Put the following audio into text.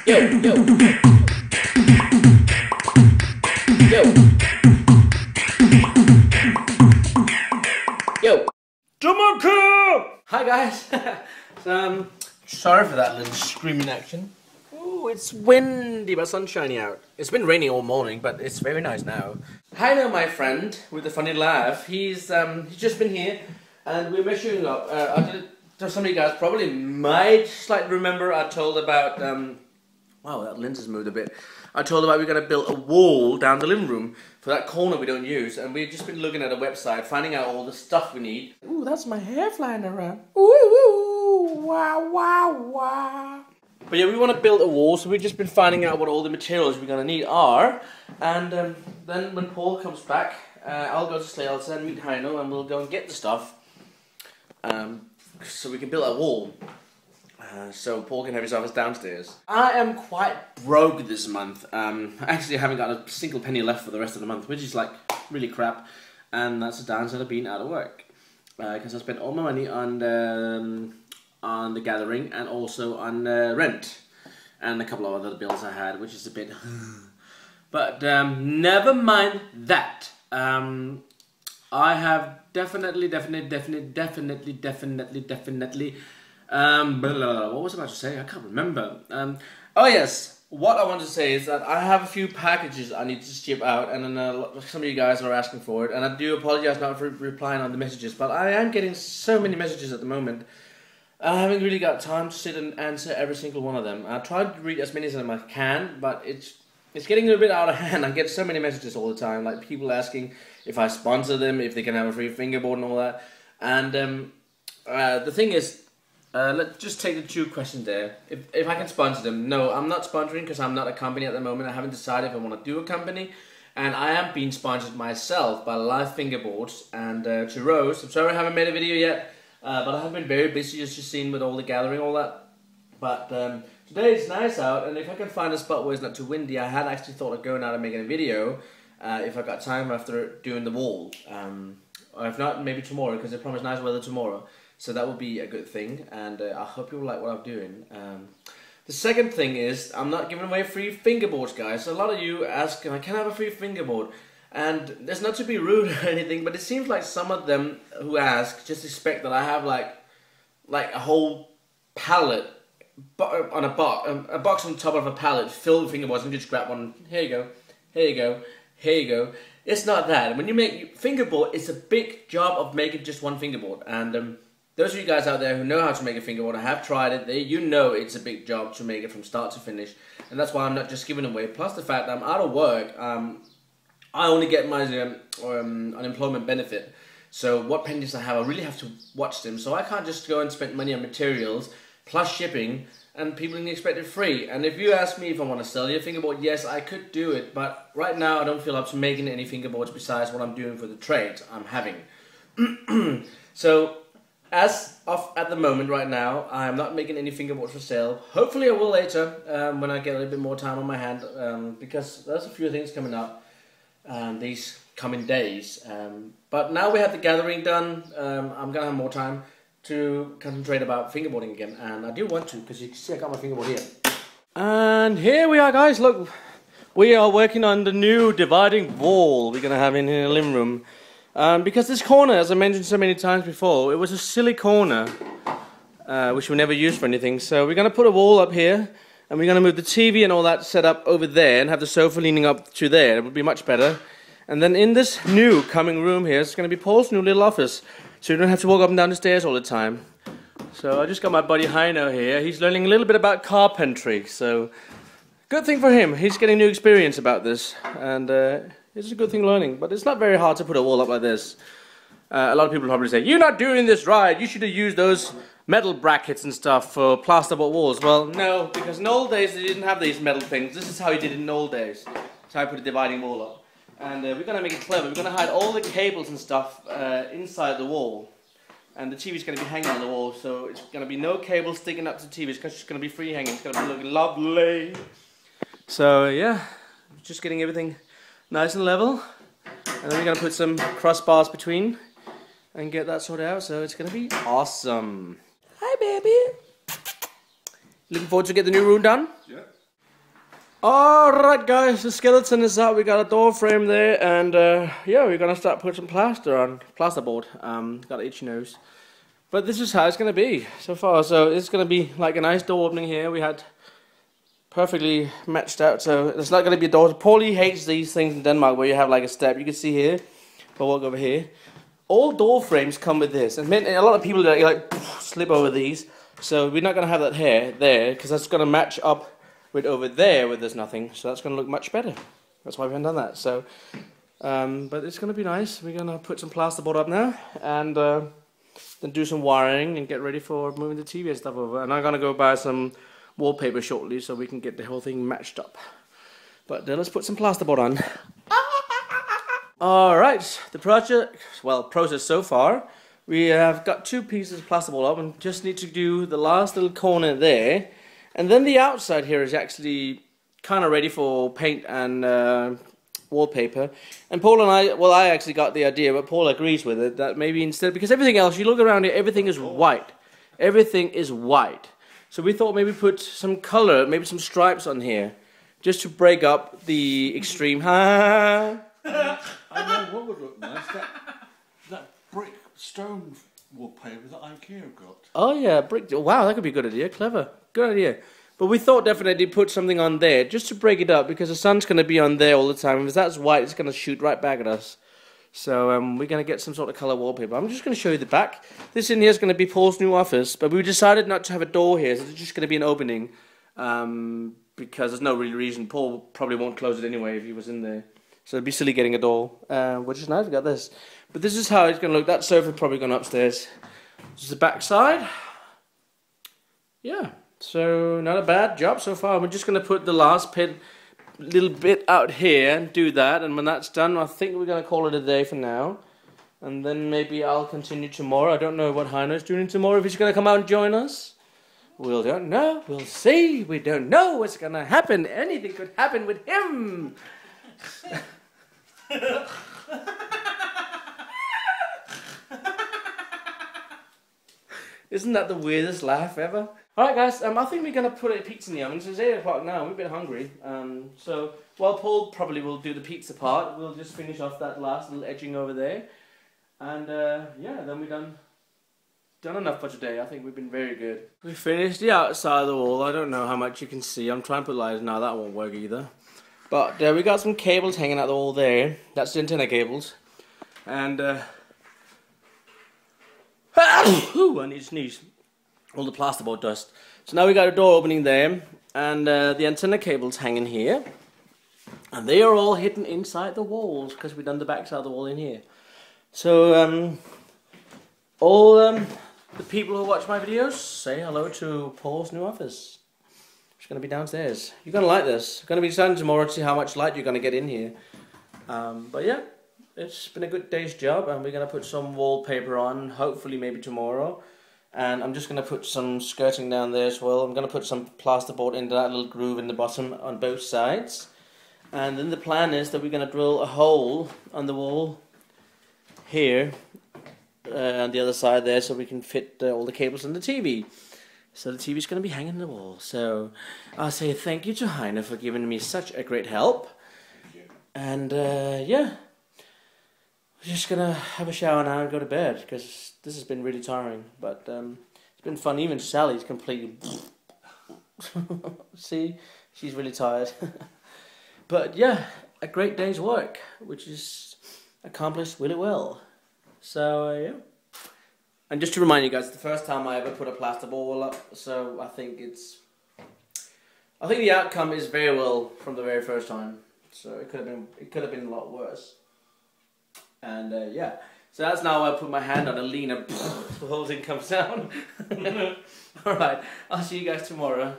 Yo, yo. Yo. Yo. Jamaica! Hi guys. So, sorry for that little screaming action. Ooh, it's windy but sunshiny out. It's been raining all morning, but it's very nice now. Hi there, my friend with the funny laugh. He's just been here, and we're measuring up. Some of you guys probably might slightly remember I told about. Wow, that lens has moved a bit. I told about we're going to build a wall down the living room for that corner we don't use, and we've just been looking at a website, finding out all the stuff we need. Ooh, that's my hair flying around. Ooh, ooh, wow, wow, wow. But yeah, we want to build a wall, so we've just been finding out what all the materials we're going to need are, and then when Paul comes back, I'll go to Slayelsa and meet Heino, and we'll go and get the stuff, so we can build a wall. So Paul can have his office downstairs. I am quite broke this month. Actually, I haven't got a single penny left for the rest of the month, which is like really crap. And that's the downside of being out of work. Because I spent all my money on the gathering and also on rent. And a couple of other bills I had, which is a bit... But never mind that. I have definitely what was I about to say? I can't remember. Oh yes, what I want to say is that I have a few packages I need to ship out, and then some of you guys are asking for it, and I do apologize not for replying on the messages, but I am getting so many messages at the moment. I haven't really got time to sit and answer every single one of them. I try to read as many as I can, but it's getting a bit out of hand. I get so many messages all the time, like people asking if I sponsor them, if they can have a free fingerboard and all that. And the thing is, let's just take the two questions there. If I can sponsor them. No, I'm not sponsoring because I'm not a company at the moment. I haven't decided if I want to do a company. And I am being sponsored myself by Live Fingerboards and to Rose. I'm sorry I haven't made a video yet. But I have been very busy, as you've seen, with all the gathering, all that. But today it's nice out, and if I can find a spot where it's not too windy, I had actually thought of going out and making a video if I got time after doing the wall. Or if not, maybe tomorrow, because they promised nice weather tomorrow. So that would be a good thing, and I hope you like what I'm doing. The second thing is, I'm not giving away free fingerboards, guys. So a lot of you ask, can I have a free fingerboard? And there's not to be rude or anything, but it seems like some of them who ask just expect that I have like a whole pallet on a box on top of a pallet filled with fingerboards, and just grab one. Here you go, here you go, here you go. It's not that. When you make fingerboard, it's a big job of making just one fingerboard, and those of you guys out there who know how to make a fingerboard, I have tried it, you know it's a big job to make it from start to finish, and that's why I'm not just giving away. Plus the fact that I'm out of work, I only get my unemployment benefit. So what pennies I have, I really have to watch them. So I can't just go and spend money on materials, plus shipping, and people can expect it free. And if you ask me if I want to sell you a fingerboard, yes, I could do it. But right now I don't feel up to making any fingerboards besides what I'm doing for the trade I'm having. So as of at the moment right now, I'm not making any fingerboards for sale. Hopefully I will later when I get a little bit more time on my hand, because there's a few things coming up these coming days. But now we have the gathering done, I'm going to have more time to concentrate about fingerboarding again. And I do want to, because you can see I got my fingerboard here. And here we are, guys. Look, we are working on the new dividing wall we're going to have in the living room. Because this corner, as I mentioned so many times before, it was a silly corner, which we never used for anything. So we're going to put a wall up here, and we're going to move the TV and all that set up over there, and have the sofa leaning up to there. It would be much better. And then in this new coming room here, it's going to be Paul's new little office, so you don't have to walk up and down the stairs all the time. So I just got my buddy Heino here. He's learning a little bit about carpentry, so good thing for him. He's getting new experience about this, and it's a good thing learning, but it's not very hard to put a wall up like this. A lot of people probably say, you're not doing this right, you should have used those metal brackets and stuff for plasterboard walls. Well, no, because in old days they didn't have these metal things. This is how you did it in old days. That's how I put a dividing wall up. And we're going to make it clever. We're going to hide all the cables and stuff inside the wall. And the TV's going to be hanging on the wall, so it's going to be no cable sticking up to the TV. It's just going to be free hanging. It's going to be looking lovely. So yeah, just getting everything nice and level. And then we're going to put some crossbars between and get that sorted out. So it's going to be awesome. Hi, baby. Looking forward to get the new room done? Yeah. Alright guys, the skeleton is out. We got a door frame there, and yeah, we're gonna start putting some plaster on, plasterboard. Got an itchy nose. But this is how it's gonna be so far. So it's gonna be like a nice door opening here. We had perfectly matched out, so it's not gonna be a door. Paulie hates these things in Denmark where you have like a step. You can see here, if I walk over here, all door frames come with this, and a lot of people like slip over these. So we're not gonna have that here there, because that's gonna match up with over there where there's nothing, so that's going to look much better. That's why we haven't done that. So, but it's going to be nice. We're going to put some plasterboard up now, and then do some wiring and get ready for moving the TV and stuff over. And I'm going to go buy some wallpaper shortly so we can get the whole thing matched up. But let's put some plasterboard on. Alright, the process so far. We have got 2 pieces of plasterboard up and just need to do the last little corner there. And then the outside here is actually kind of ready for paint and wallpaper. And Paul and I actually got the idea, but Paul agrees with it, that maybe instead, because everything else, you look around here, everything is white. Everything is white. So we thought maybe put some color, maybe some stripes on here, just to break up the extreme. I know what would look nice, that brick stone wallpaper that IKEA got. Oh yeah, brick. Wow, that could be a good idea. Clever. Good idea. But we thought definitely put something on there just to break it up, because the sun's going to be on there all the time. If that's white, it's going to shoot right back at us. So we're going to get some sort of colour wallpaper. I'm just going to show you the back. This in here is going to be Paul's new office, but we decided not to have a door here, so it's just going to be an opening, because there's no real reason. Paul probably won't close it anyway if he was in there. So it'd be silly getting a door, which is nice. We got this. But this is how it's going to look. That sofa probably gone upstairs. This is the back side. Yeah. So not a bad job so far. We're just going to put the last little bit out here and do that, and when that's done, I think we're going to call it a day for now. And then maybe I'll continue tomorrow. I don't know what Heiner's doing tomorrow, if he's going to come out and join us. We don't know. We'll see. We don't know what's going to happen. Anything could happen with him. Isn't that the weirdest laugh ever? Alright guys, I think we're going to put a pizza in the oven. It's 8 o'clock now, we're a bit hungry. So while Paul probably will do the pizza part, we'll just finish off that last little edging over there. And yeah, then we're done enough for today. I think we've been very good. We finished the outside of the wall. I don't know how much you can see. I'm trying to put lights. No, that won't work either. But we got some cables hanging out the wall there. That's the antenna cables. And I need to sneeze. All the plasterboard dust. So now we got a door opening there, and the antenna cables hanging here, and they are all hidden inside the walls because we've done the back side of the wall in here. So all the people who watch my videos, say hello to Paul's new office. It's going to be downstairs. You're going to like this. It's going to be exciting tomorrow to see how much light you're going to get in here. But yeah, it's been a good day's job, and we're going to put some wallpaper on, hopefully maybe tomorrow. And I'm just going to put some skirting down there as well. I'm going to put some plasterboard into that little groove in the bottom on both sides. And then the plan is that we're going to drill a hole on the wall here on the other side there, so we can fit all the cables in the TV. So the TV's going to be hanging on the wall. So I'll say thank you to Heiner for giving me such a great help. And yeah, we're just going to have a shower now and go to bed, because this has been really tiring. But it's been fun. Even Sally's completely... See, she's really tired. But yeah, a great day's work, which is accomplished really well. So yeah. And just to remind you guys, it's the first time I ever put a plasterboard wall up, so I think the outcome is very well from the very first time. So it could have been a lot worse. And yeah, so that's now I put my hand on a lean and the whole thing comes down. Alright, I'll see you guys tomorrow.